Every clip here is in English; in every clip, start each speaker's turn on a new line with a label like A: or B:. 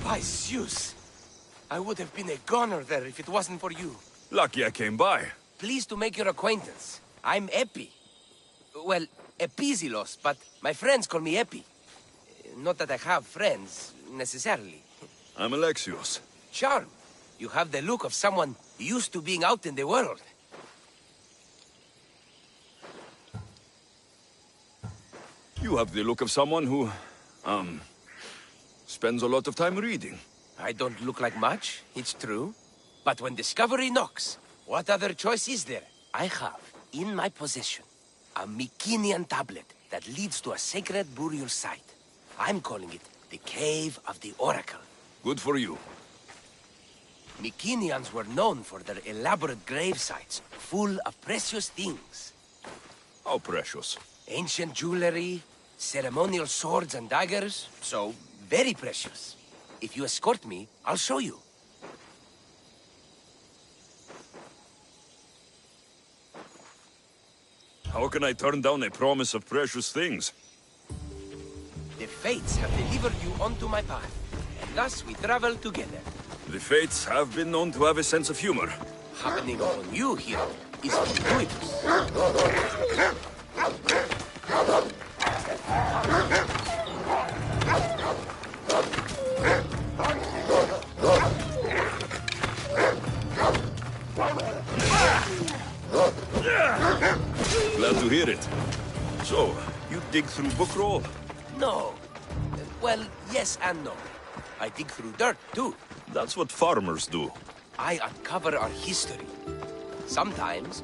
A: By Zeus! I would have been a goner there if it wasn't for you.
B: Lucky I came by.
A: Pleased to make your acquaintance. I'm Epi. Well, Epizilos, but my friends call me Epi. Not that I have friends, necessarily.
B: I'm Alexios.
A: Charm. You have the look of someone used to being out in the world.
B: You have the look of someone who, spends a lot of time reading.
A: I don't look like much, it's true. But when discovery knocks, what other choice is there? I have, in my possession, a Mycenaean tablet that leads to a sacred burial site. I'm calling it the Cave of the Oracle.
B: Good for you.
A: Mycenaeans were known for their elaborate grave sites, full of precious things.
B: How precious.
A: Ancient jewelry, ceremonial swords and daggers, so very precious. If you escort me, I'll show you.
B: How can I turn down a promise of precious things?
A: The Fates have delivered you onto my path, and thus we travel together.
B: The Fates have been known to have a sense of humor.
A: Happening on you here is fortuitous.
B: Glad to hear it. So, you dig through book roll?
A: No. Well, yes and no. I dig through dirt, too.
B: That's what farmers do.
A: I uncover our history. Sometimes,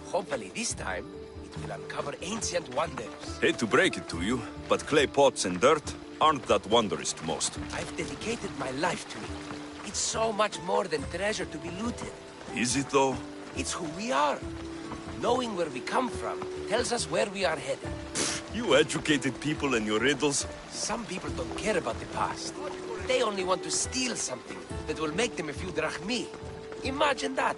A: hopefully this time, it will uncover ancient wonders.
B: Hate to break it to you, but clay pots and dirt aren't that wondrous to most.
A: I've dedicated my life to it. It's so much more than treasure to be looted.
B: Is it though?
A: It's who we are. Knowing where we come from tells us where we are headed.
B: You educated people and your riddles.
A: Some people don't care about the past. They only want to steal something that will make them a few drachmi. Imagine that.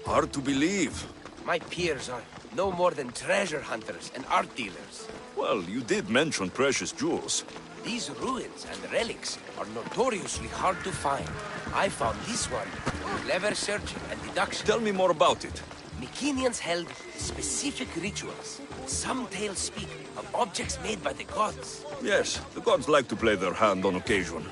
B: Hard to believe.
A: My peers are no more than treasure hunters and art dealers.
B: Well, you did mention precious jewels.
A: These ruins and relics are notoriously hard to find. I found this one through clever searching and deduction.
B: Tell me more about it.
A: Mycenaeans held specific rituals. Some tales speak of objects made by the gods.
B: Yes, the gods like to play their hand on occasion.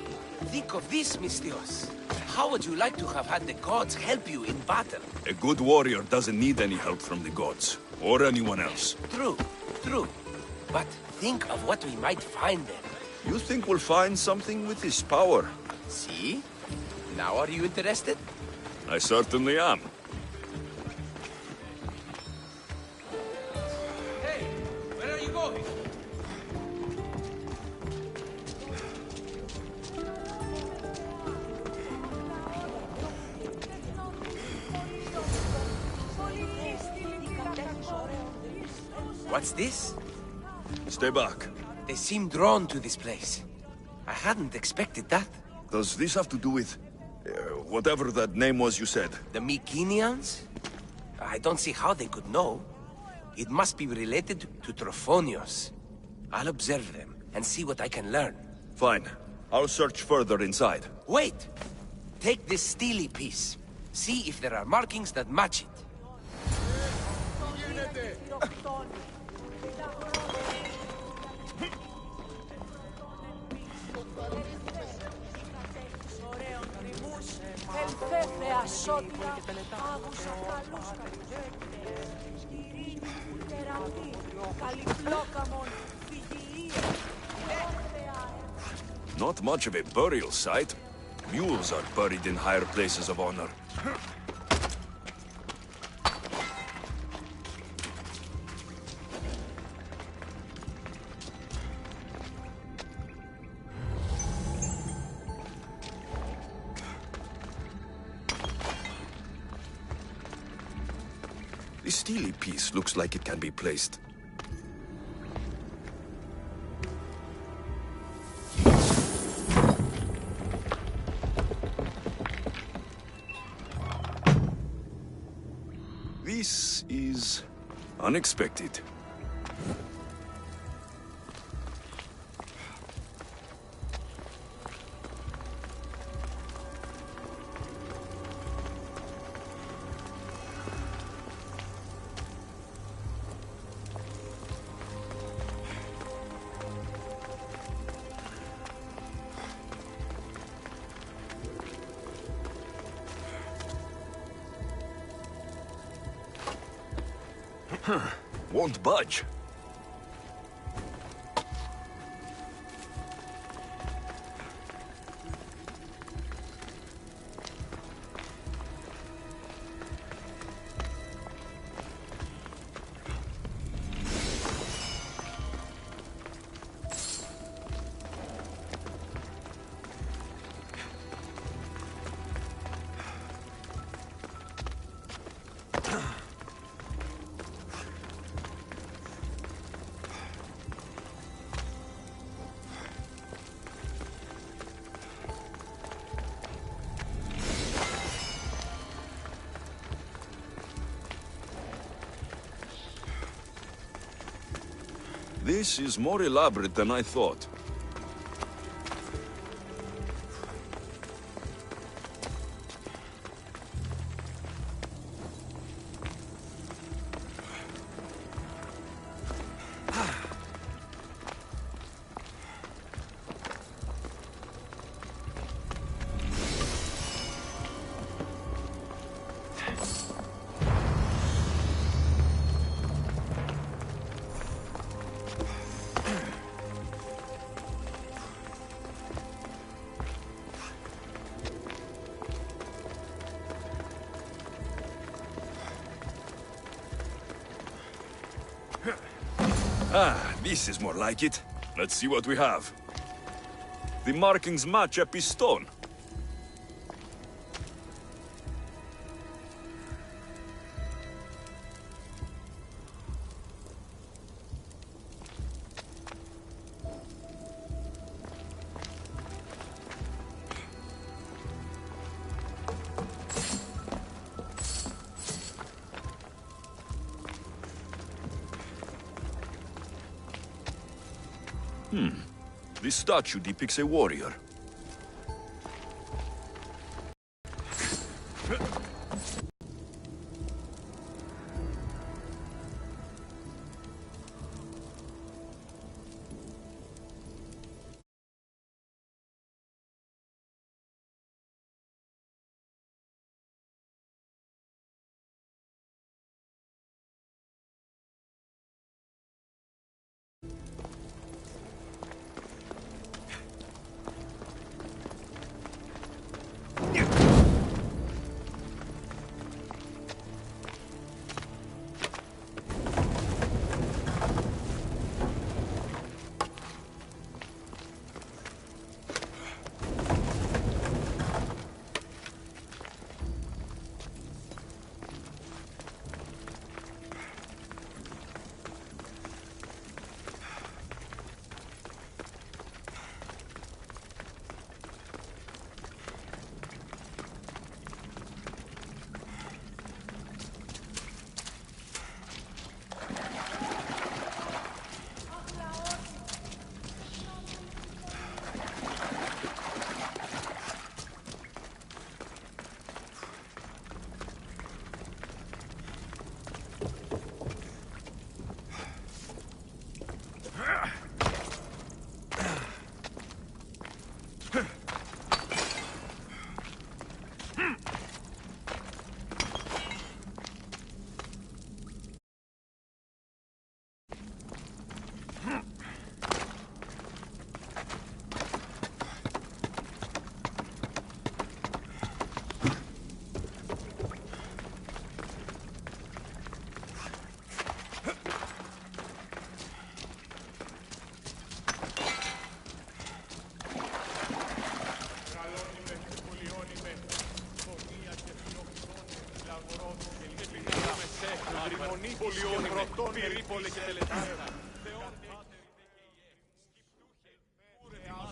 A: Think of this, Mystios. How would you like to have had the gods help you in battle?
B: A good warrior doesn't need any help from the gods, or anyone else.
A: True, true. But think of what we might find there.
B: You think we'll find something with this power?
A: See? Now are you interested?
B: I certainly am.
A: Hey, where are you going? What's this?
B: Stay back.
A: They seem drawn to this place. I hadn't expected that.
B: Does this have to do with... whatever that name was you said?
A: The Mycenaeans? I don't see how they could know. It must be related to Trophonios. I'll observe them and see what I can learn.
B: Fine. I'll search further inside.
A: Wait! Take this steely piece. See if there are markings that match it.
B: Not much of a burial site. Mules are buried in higher places of honor. steely piece looks like it can be placed. This is unexpected. Won't budge. This is more elaborate than I thought. Ah, this is more like it. Let's see what we have. The markings match a piston. This statue depicts a warrior.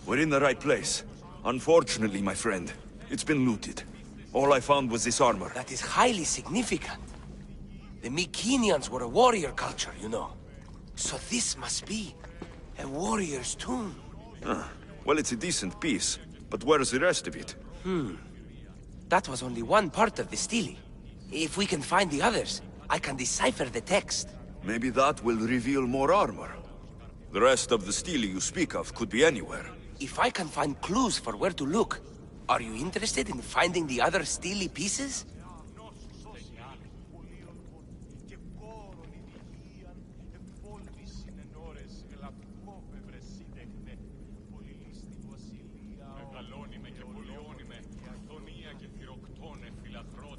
B: We're in the right place. Unfortunately, my friend, it's been looted. All I found was this armor.
A: That is highly significant. The Mycenaeans were a warrior culture, you know. So this must be a warrior's tomb.
B: Well, it's a decent piece, but where's the rest of it?
A: That was only one part of the stele. If we can find the others, I can decipher the text.
B: Maybe that will reveal more armor. The rest of the stele you speak of could be anywhere.
A: If I can find clues for where to look, are you interested in finding the other stele pieces?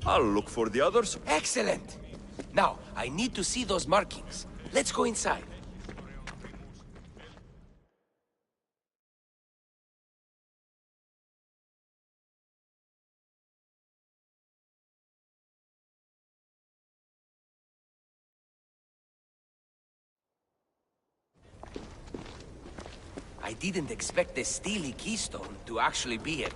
B: I'll look for the others.
A: Excellent! Now, I need to see those markings. Let's go inside. I didn't expect the stele keystone to actually be a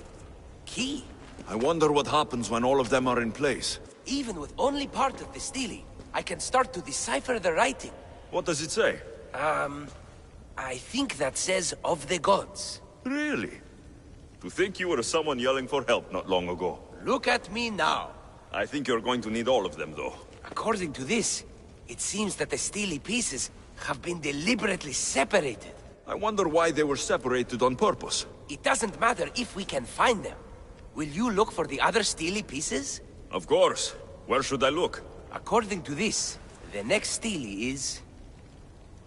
A: key.
B: I wonder what happens when all of them are in place.
A: Even with only part of the stele, I can start to decipher the writing.
B: What does it say?
A: I think that says of the gods.
B: Really? To think you were someone yelling for help not long ago.
A: Look at me now.
B: I think you're going to need all of them, though.
A: According to this, it seems that the stele pieces have been deliberately separated.
B: I wonder why they were separated on purpose.
A: It doesn't matter if we can find them. Will you look for the other stele pieces?
B: Of course. Where should I look?
A: According to this, the next stele is...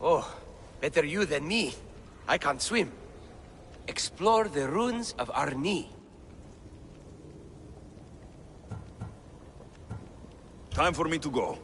A: Oh, better you than me. I can't swim. Explore the ruins of Arni.
B: Time for me to go.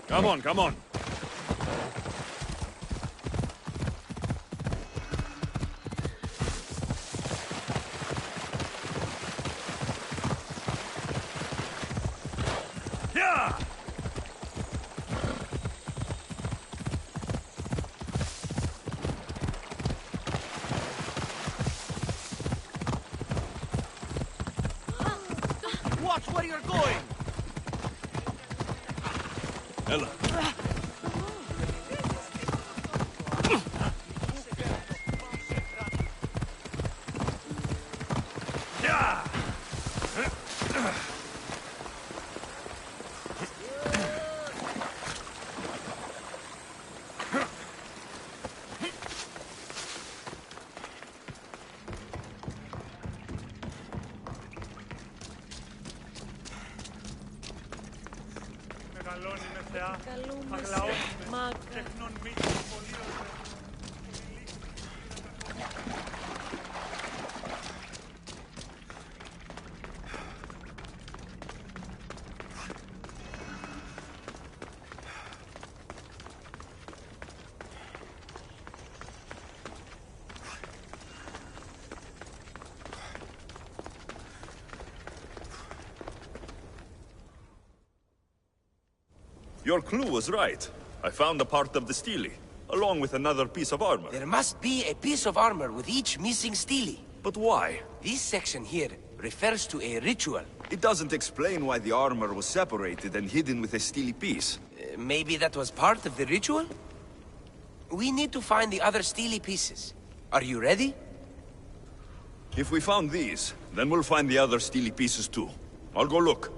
B: Come on, come on. Yeah!
A: Watch where you're going!
B: Ella. Yeah!
C: Μεγαλώνει με θεά, αγλαώνει με, τεχνών μύτης πολίωσε.
B: Your clue was right. I found a part of the stele, along with another piece of armor.
A: There must be a piece of armor with each missing stele.
B: But why?
A: This section here refers to a ritual.
D: It doesn't explain why the armor was separated and hidden with a steely piece.
A: Maybe that was part of the ritual? We need to find the other stele pieces. Are you ready?
B: If we found these, then we'll find the other steely pieces too. I'll go look.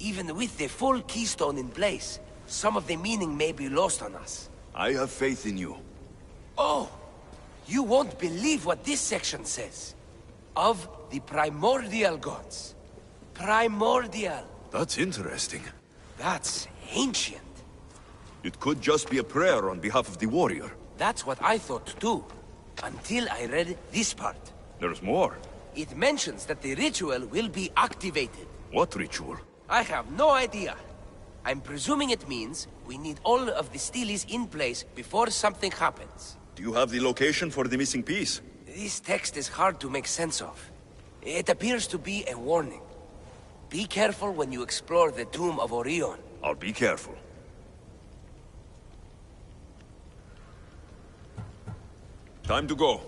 A: Even with the full keystone in place, some of the meaning may be lost on us.
D: I have faith in you.
A: Oh! You won't believe what this section says. Of the primordial gods. Primordial.
D: That's interesting.
A: That's ancient.
D: It could just be a prayer on behalf of the warrior.
A: That's what I thought too. Until I read this part.
B: There's more.
A: It mentions that the ritual will be activated.
B: What ritual?
A: I have no idea. I'm presuming it means we need all of the steles in place before something happens.
B: Do you have the location for the missing piece?
A: This text is hard to make sense of. It appears to be a warning. Be careful when you explore the tomb of Orion.
B: I'll be careful. Time to go.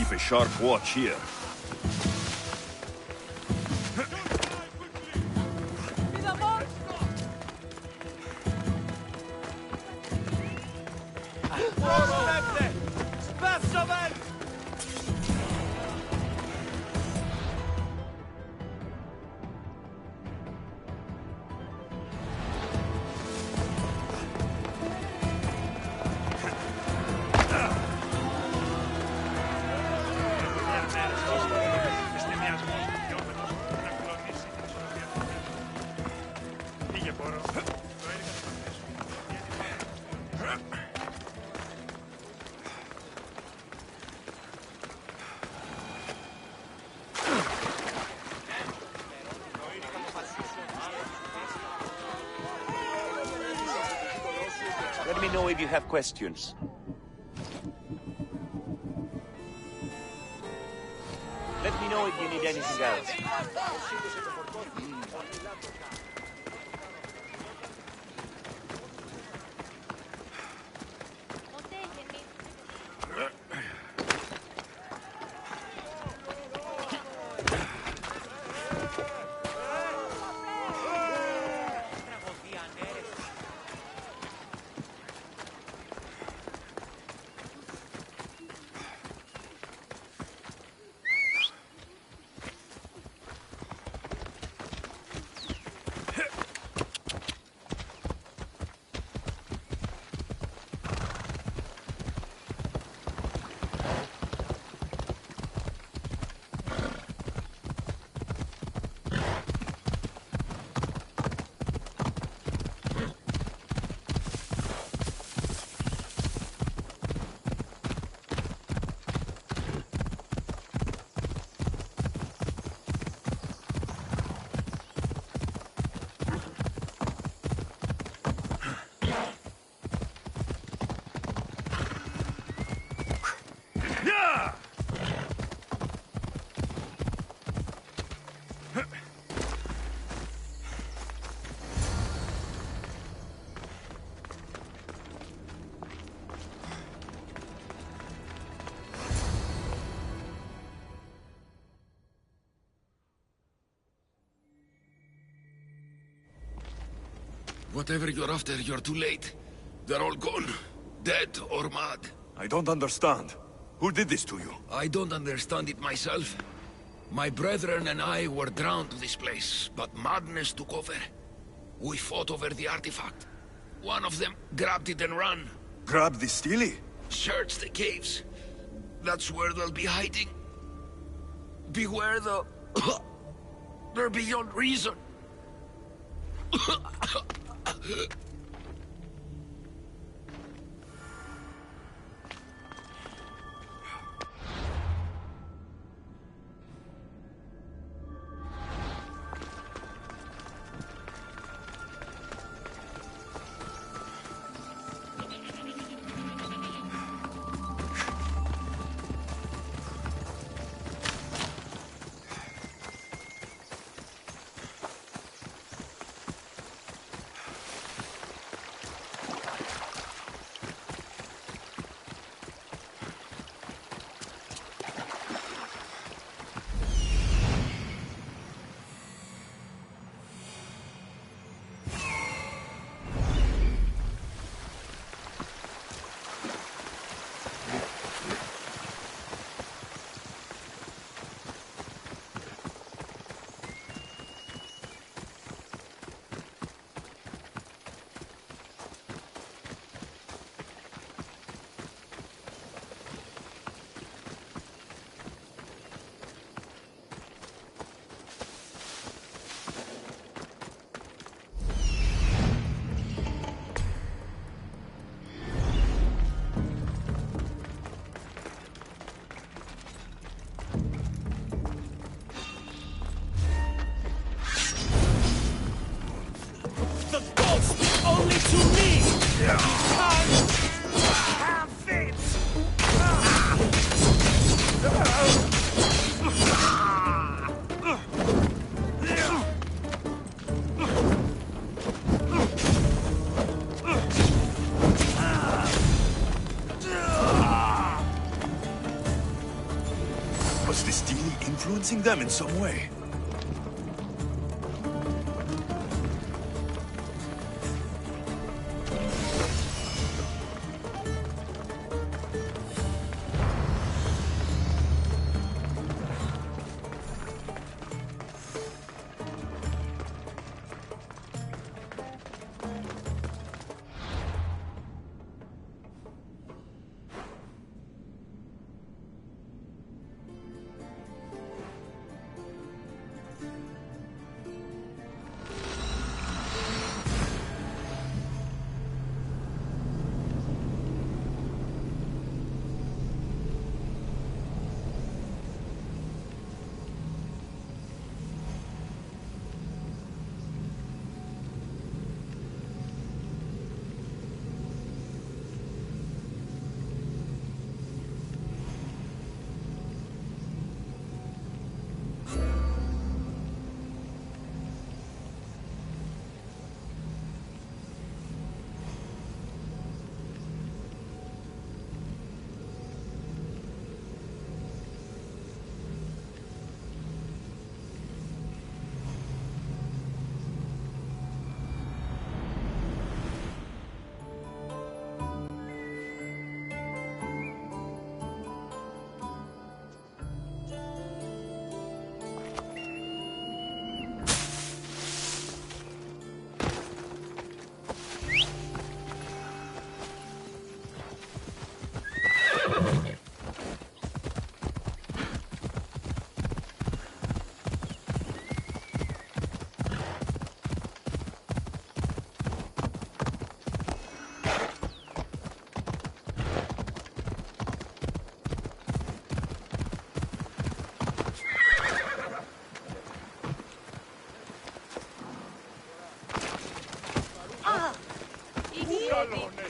B: keep a sharp watch here.
E: Let me know if you have questions. Let me know if you need anything else.
F: Whatever you're after, you're too late. They're all gone. Dead or mad.
B: I don't understand. Who did this to you?
F: I don't understand it myself. My brethren and I were drawn to this place, but madness took over. We fought over the artifact. One of them grabbed it and ran.
B: Grab the Steely?
F: Search the caves. That's where they'll be hiding. Beware the... They're beyond reason.
C: Only to me! He can't have it!
B: influencing them in some way.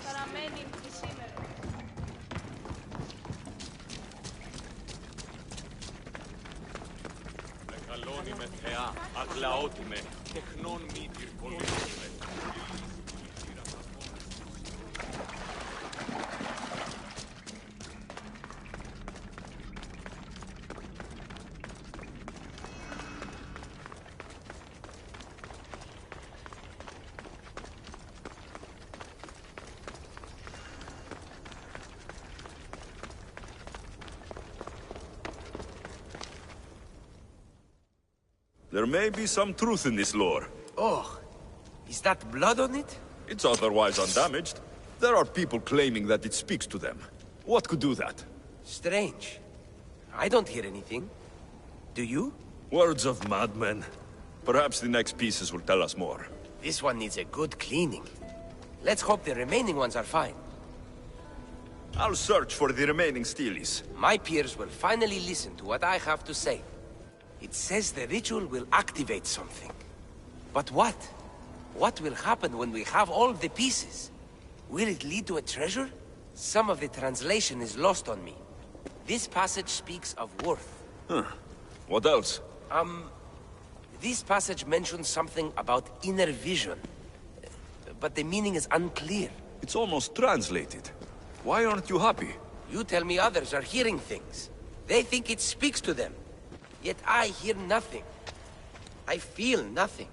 C: Παραμένει και σήμερα.
G: Μεγαλώνει με θεά, αγλαώτη με, τεχνών μη πυρκολίζουν με.
B: There may be some truth in this lore.
A: Oh, is that blood on it?
B: It's otherwise undamaged. There are people claiming that it speaks to them. What could do that?
A: Strange. I don't hear anything. Do you?
B: Words of madmen. Perhaps the next pieces will tell us more.
A: This one needs a good cleaning. Let's hope the remaining ones are fine.
B: I'll search for the remaining steelies.
A: My peers will finally listen to what I have to say. It says the ritual will activate something. But what? What will happen when we have all the pieces? Will it lead to a treasure? Some of the translation is lost on me. This passage speaks of worth.
B: Huh. What else?
A: This passage mentions something about inner vision. But the meaning is unclear.
B: It's almost translated. Why aren't you happy?
A: You tell me others are hearing things. They think it speaks to them. Yet I hear nothing. I feel nothing.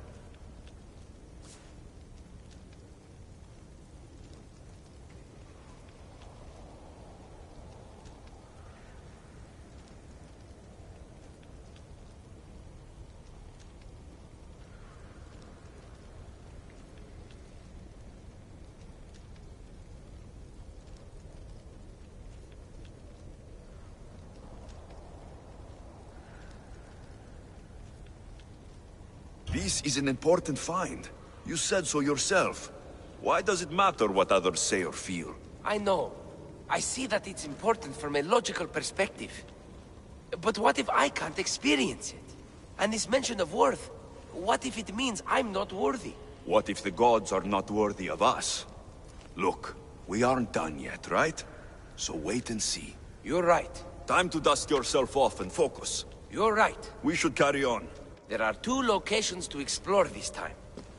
B: This is an important find. You said so yourself. Why does it matter what others say or feel?
A: I know. I see that it's important from a logical perspective. But what if I can't experience it? And this mention of worth, what if it means I'm not worthy?
B: What if the gods are not worthy of us? Look, we aren't done yet, right? So wait and see.
A: You're right.
B: Time to dust yourself off and focus.
A: You're right.
B: We should carry on.
A: There are 2 locations to explore this time.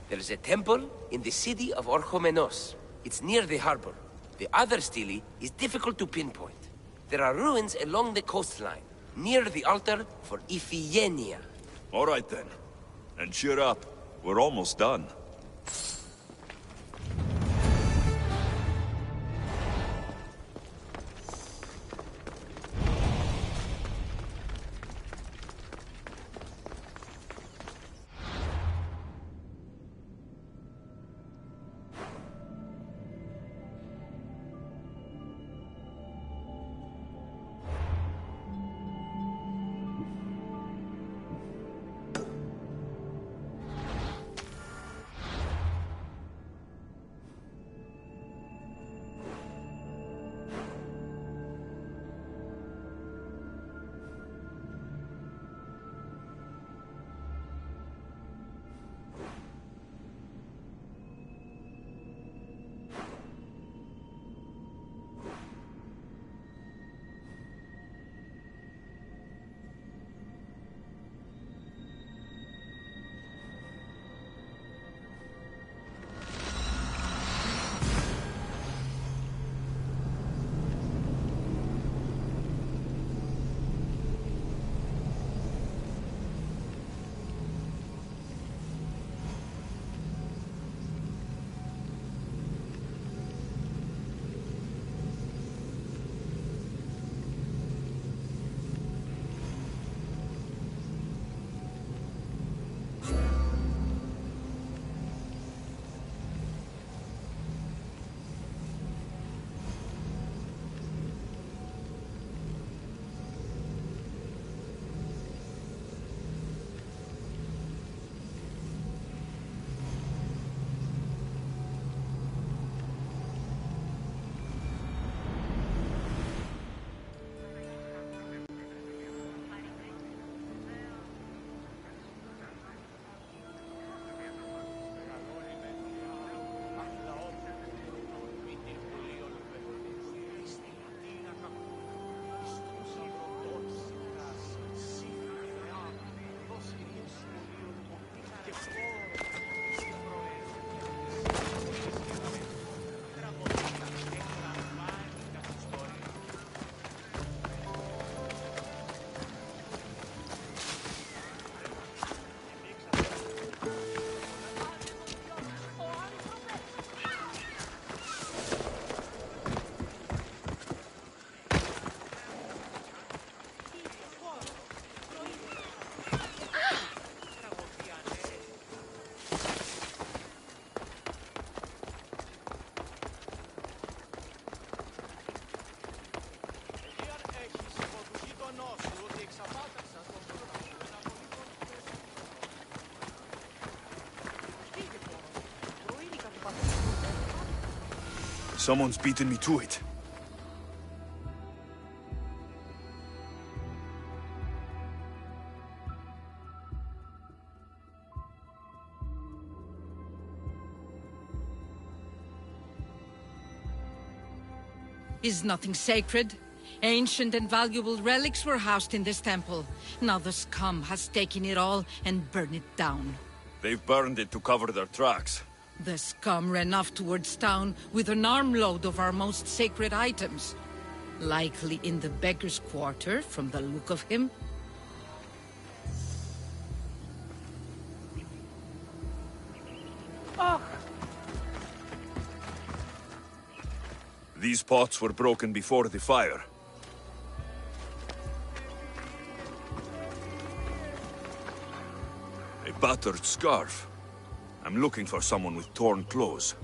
A: There is a temple in the city of Orchomenos. It's near the harbor. The other stele is difficult to pinpoint. There are ruins along the coastline. near the altar for Iphigenia.
B: All right then. And cheer up. We're almost done. Someone's beaten me to it.
H: Is nothing sacred? Ancient and valuable relics were housed in this temple. Now the scum has taken it all and burned it down.
B: They've burned it to cover their tracks.
H: The scum ran off towards town with an armload of our most sacred items. Likely in the beggar's quarter, from the look of him.
B: These pots were broken before the fire. A battered scarf. I'm looking for someone with torn clothes.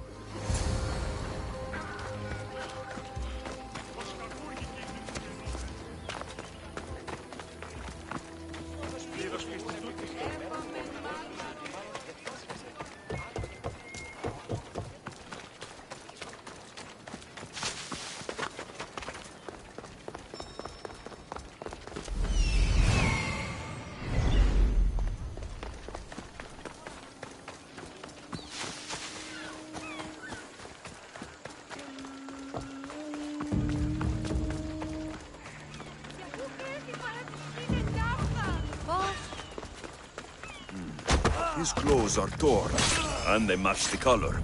B: His clothes are torn, and they match the color.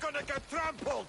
B: gonna get trampled!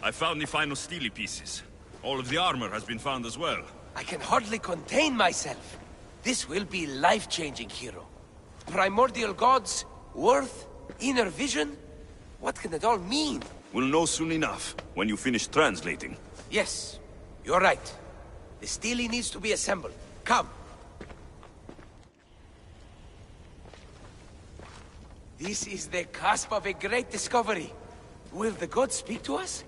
B: I found the final steely pieces. All of the armor has been found as well.
A: I can hardly contain myself. This will be life-changing, hero. Primordial gods, worth, inner vision? What can it all mean?
B: We'll know soon enough, when you finish translating.
A: Yes, you're right. The stele needs to be assembled. Come. This is the cusp of a great discovery. Will the gods speak to us?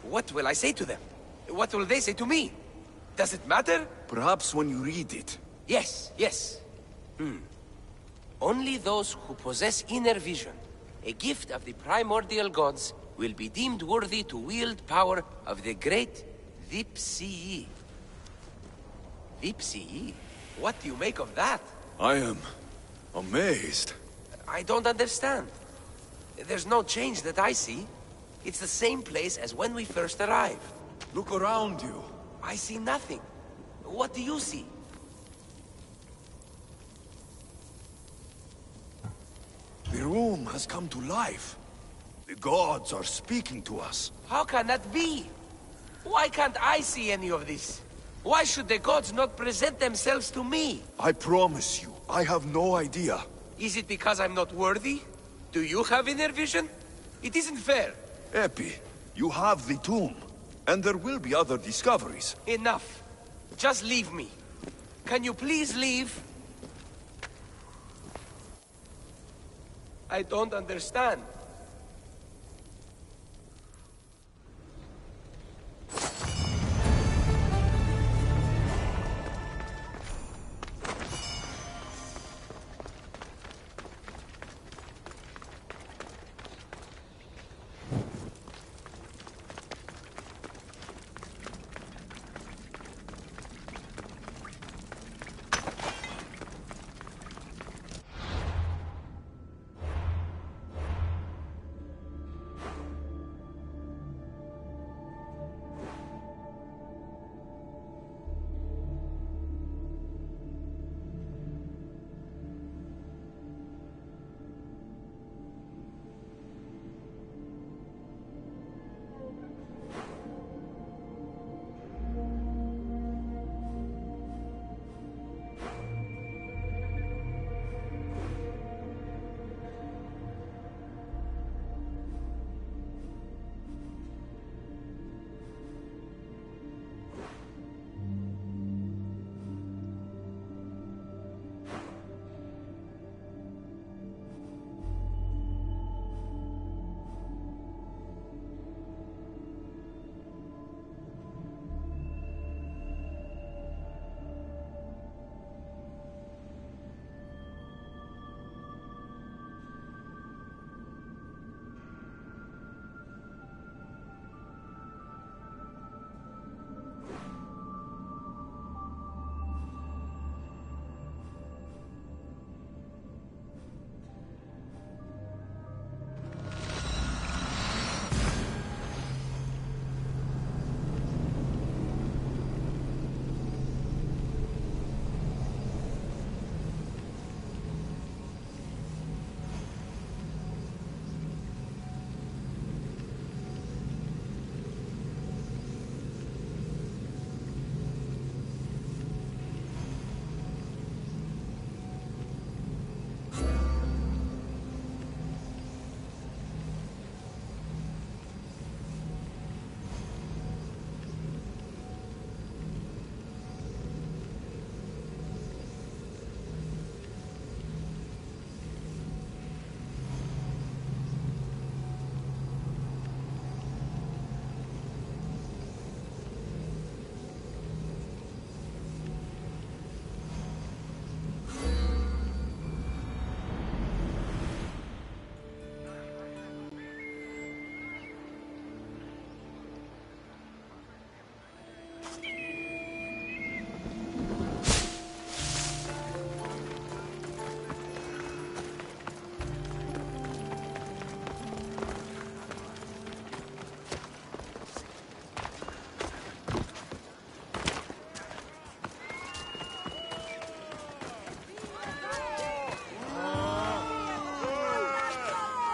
A: What will I say to them? What will they say to me? Does it matter?
B: Perhaps when you read it.
A: Yes, yes. Only those who possess inner vision, a gift of the primordial gods, will be deemed worthy to wield power of the great Vipsii. Vipsii? What do you make of that?
B: I am amazed.
A: I don't understand. There's no change that I see. It's the same place as when we first arrived.
B: Look around you.
A: I see nothing. What do you see?
B: The room has come to life. The gods are speaking to us.
A: How can that be? Why can't I see any of this? Why should the gods not present themselves to me?
B: I promise you, I have no idea.
A: Is it because I'm not worthy? Do you have inner vision? It isn't fair.
B: Epi, you have the tomb. And there will be other discoveries.
A: Enough. Just leave me. Can you please leave? I don't understand.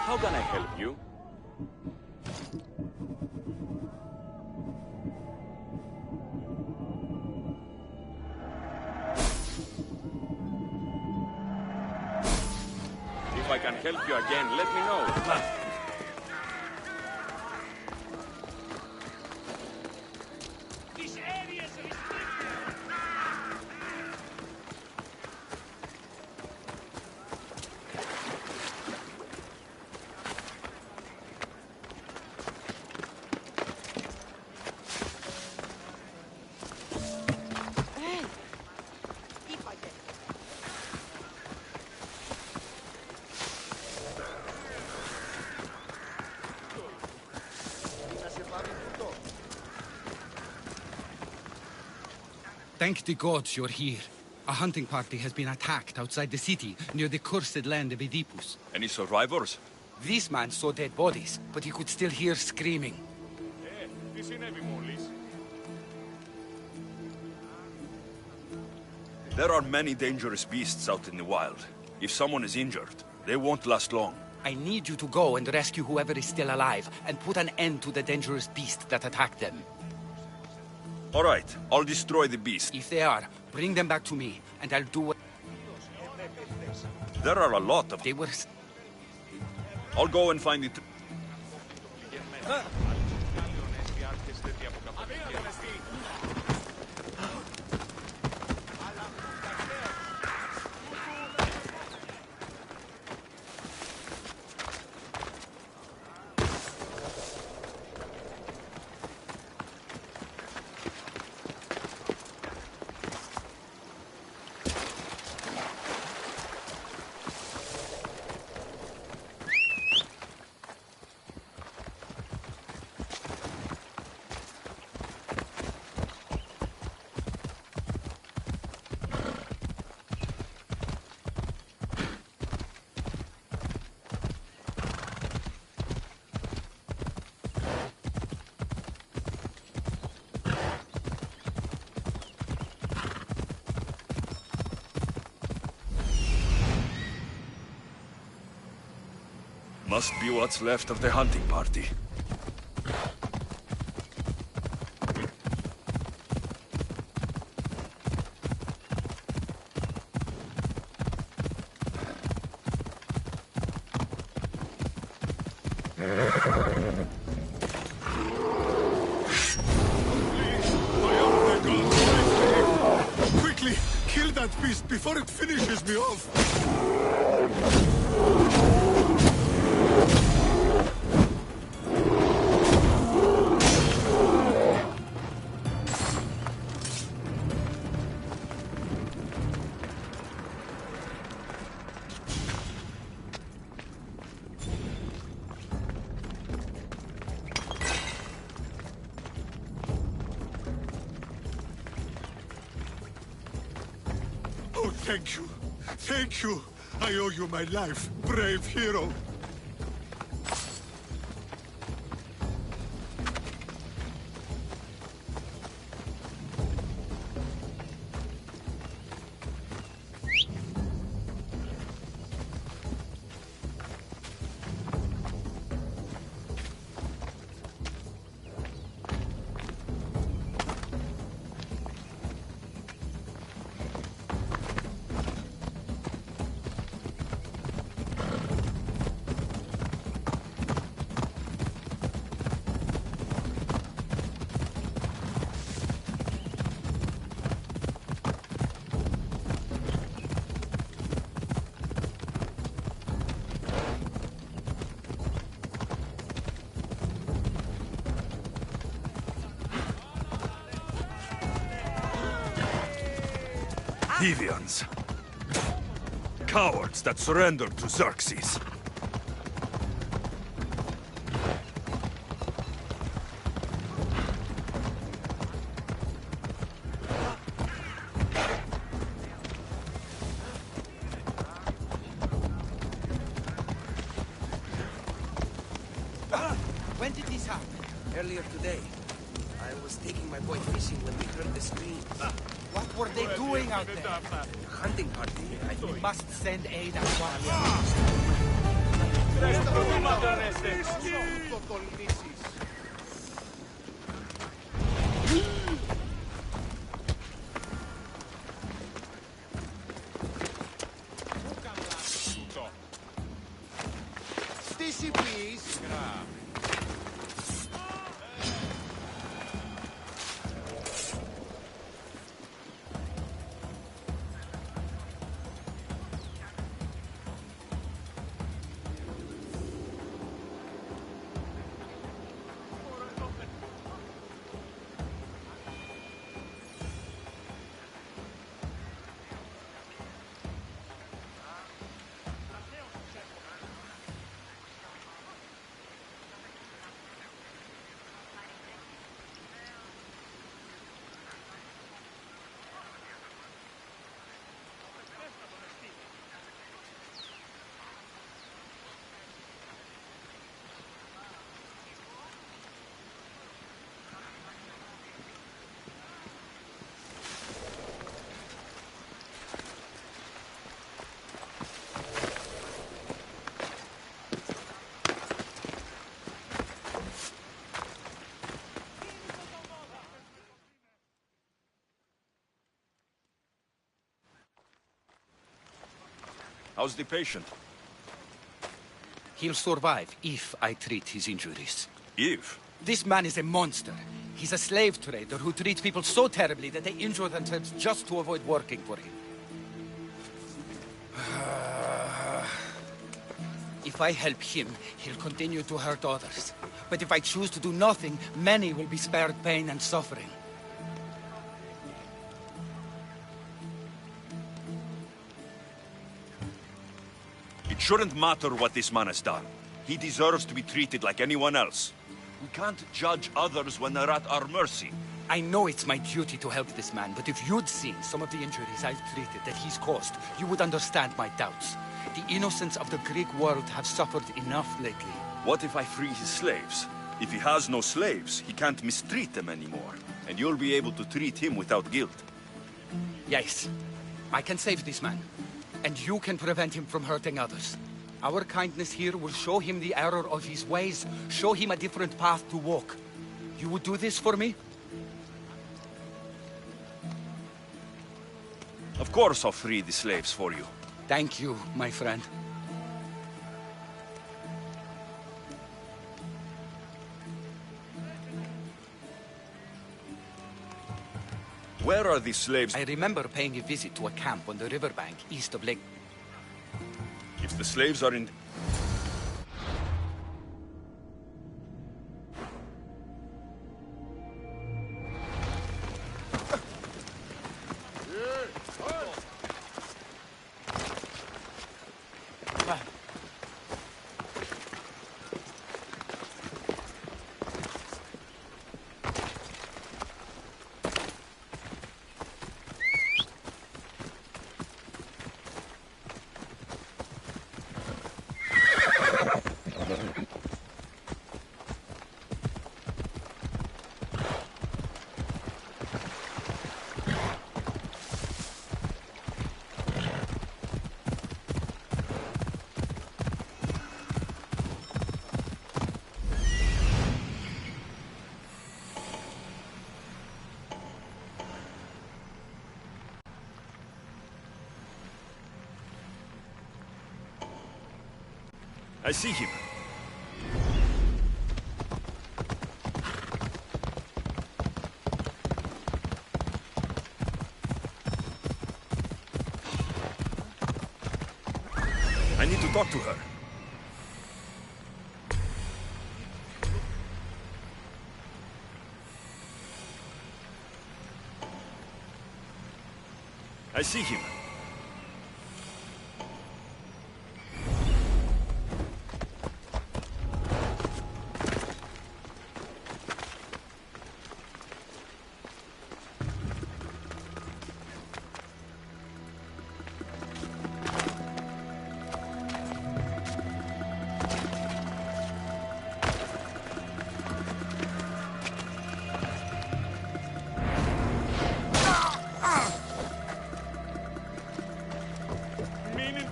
G: How can I help you? help you again, let me know.
I: Thank the gods you're here. A hunting party has been attacked outside the city, near the cursed land of Oedipus.
B: Any survivors?
I: This man saw dead bodies, but he could still hear screaming.
G: Τι συνέβη μόλις?
B: There are many dangerous beasts out in the wild. If someone is injured, they won't last long.
I: I need you to go and rescue whoever is still alive, and put an end to the dangerous beast that attacked them.
B: All right, I'll destroy the beast.
I: If they are, bring them back to me, and I'll do what...
B: There are a lot of...
I: They were...
B: I'll go and find it. Must be what's left of the hunting party.
J: Quickly, kill that beast before it finishes me off! Oh, thank you. Thank you. I owe you my life, brave hero.
B: Deviants. Cowards that surrendered to Xerxes.
I: When did this happen?
A: Earlier today, I was taking my boy fishing when we heard the screams.
I: What were they doing out there?
A: A hunting party, I
I: We
A: think.
I: must send aid at once.
J: Odyssey, please.
B: How's the patient?
I: He'll survive if I treat his injuries.
B: If?
I: This man is a monster. He's a slave trader who treats people so terribly that they injure themselves just to avoid working for him. If I help him, he'll continue to hurt others. But if I choose to do nothing, many will be spared pain and suffering.
B: It shouldn't matter what this man has done. He deserves to be treated like anyone else. We can't judge others when they're at our mercy.
I: I know it's my duty to help this man, but if you'd seen some of the injuries I've treated that he's caused, you would understand my doubts. The innocents of the Greek world have suffered enough lately.
B: What if I free his slaves? If he has no slaves, he can't mistreat them anymore. And you'll be able to treat him without guilt.
I: Yes, I can save this man. And you can prevent him from hurting others. Our kindness here will show him the error of his ways, show him a different path to walk. You would do this for me?
B: Of course I'll free the slaves for you.
I: Thank you, my friend.
B: Where are these slaves?
I: I remember paying a visit to a camp on the riverbank east of Lake.
B: If the slaves are in... I see him. I need to talk to her. I see him.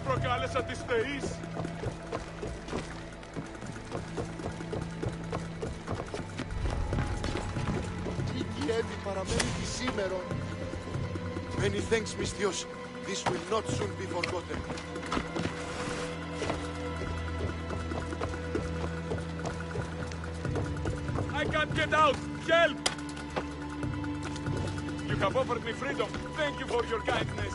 G: προκάλεσα τις θεείς.
J: Η Κιέβη παραμένει τη σήμερον. Many thanks, Misthios. This will not soon be forgotten.
G: can't get out! Help! You have offered me freedom. Thank you for your kindness.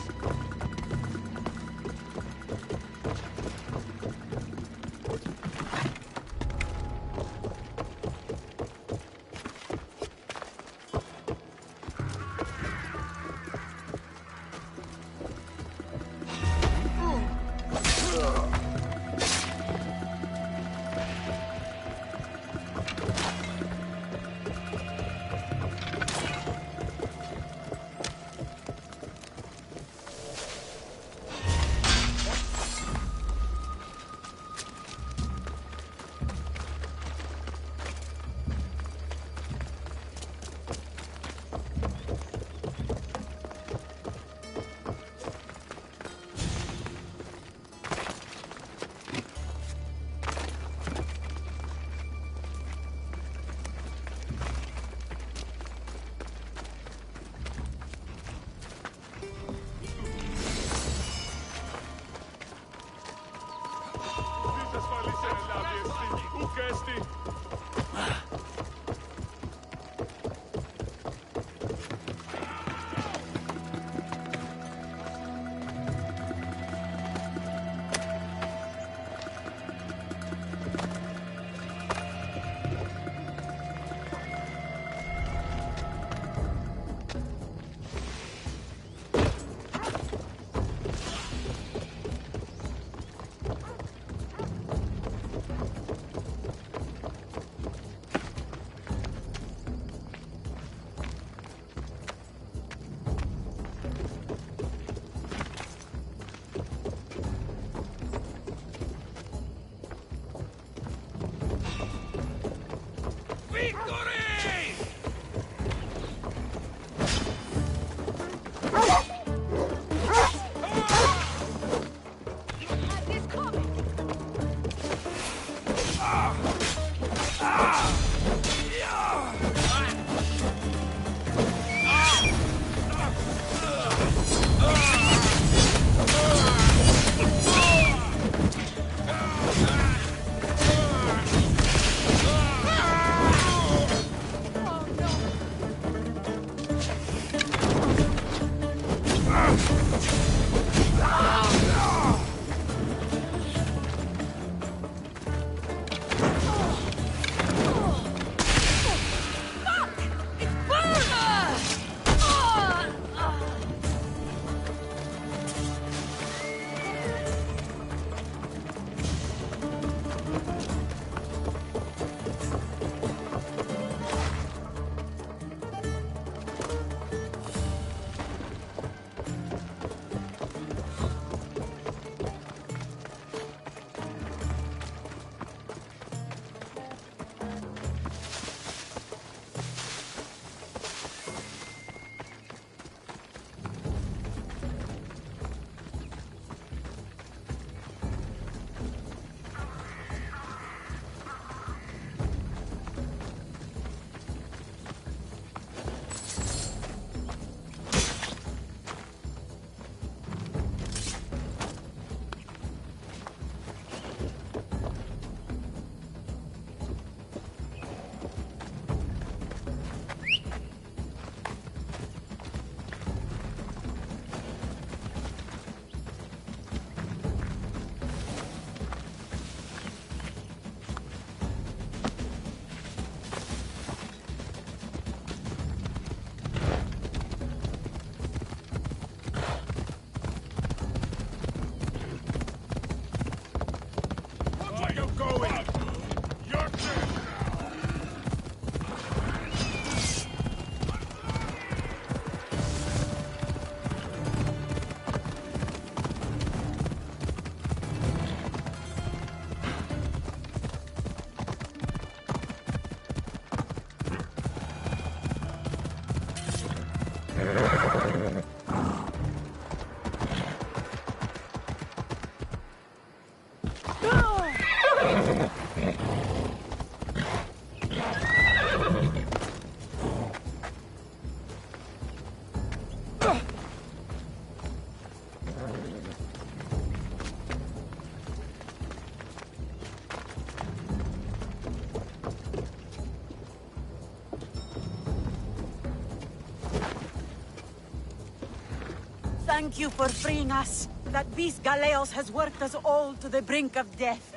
K: thank you for freeing us. That beast Galeos has worked us all to the brink of death.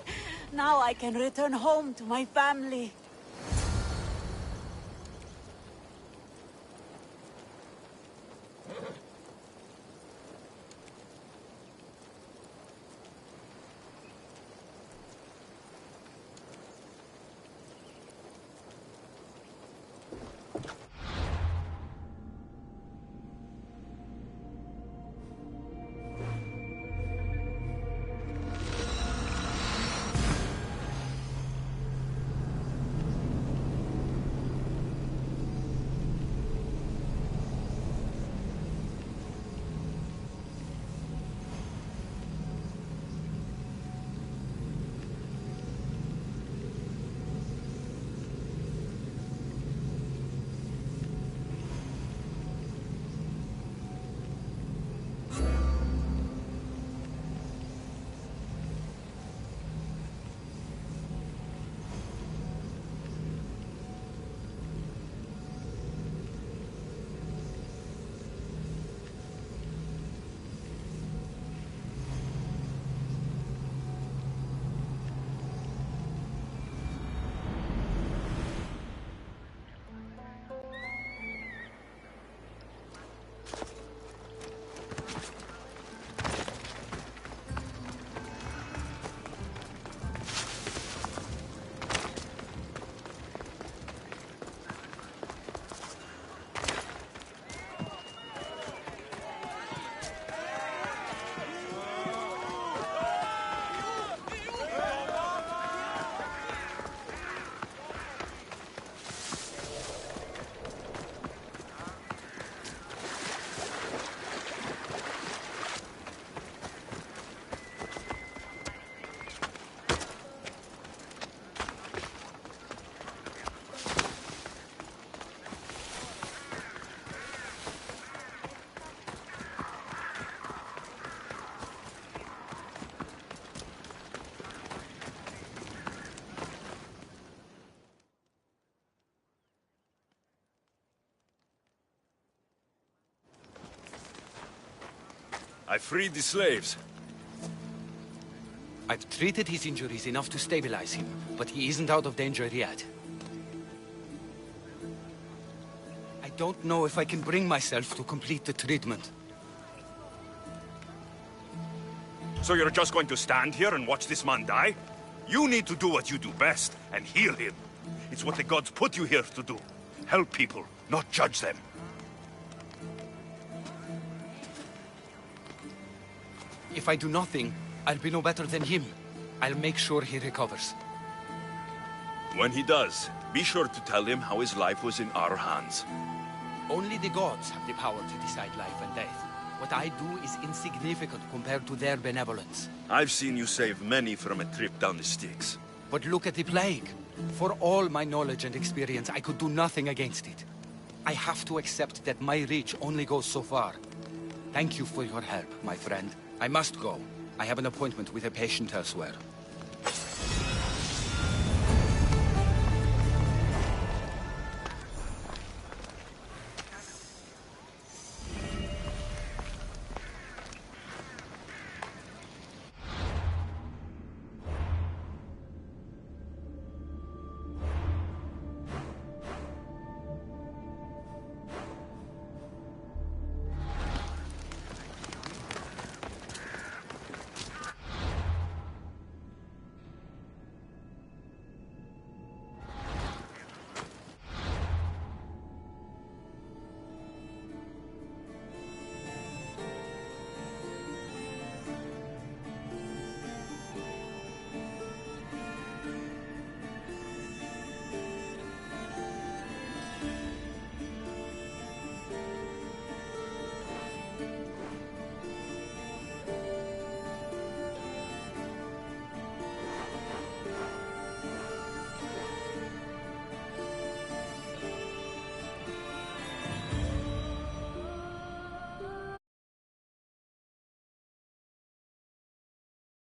K: Now I can return home to my family.
B: I freed the slaves.
I: I've treated his injuries enough to stabilize him, but he isn't out of danger yet. I don't know if I can bring myself to complete the treatment.
B: So you're just going to stand here and watch this man die? You need to do what you do best, and heal him. It's what the gods put you here to do. Help people, not judge them.
I: If I do nothing, I'll be no better than him. I'll make sure he recovers.
B: When he does, be sure to tell him how his life was in our hands.
I: Only the gods have the power to decide life and death. What I do is insignificant compared to their benevolence.
B: I've seen you save many from a trip down the Styx.
I: But look at the plague. For all my knowledge and experience, I could do nothing against it. I have to accept that my reach only goes so far. Thank you for your help, my friend. I must go. I have an appointment with a patient elsewhere.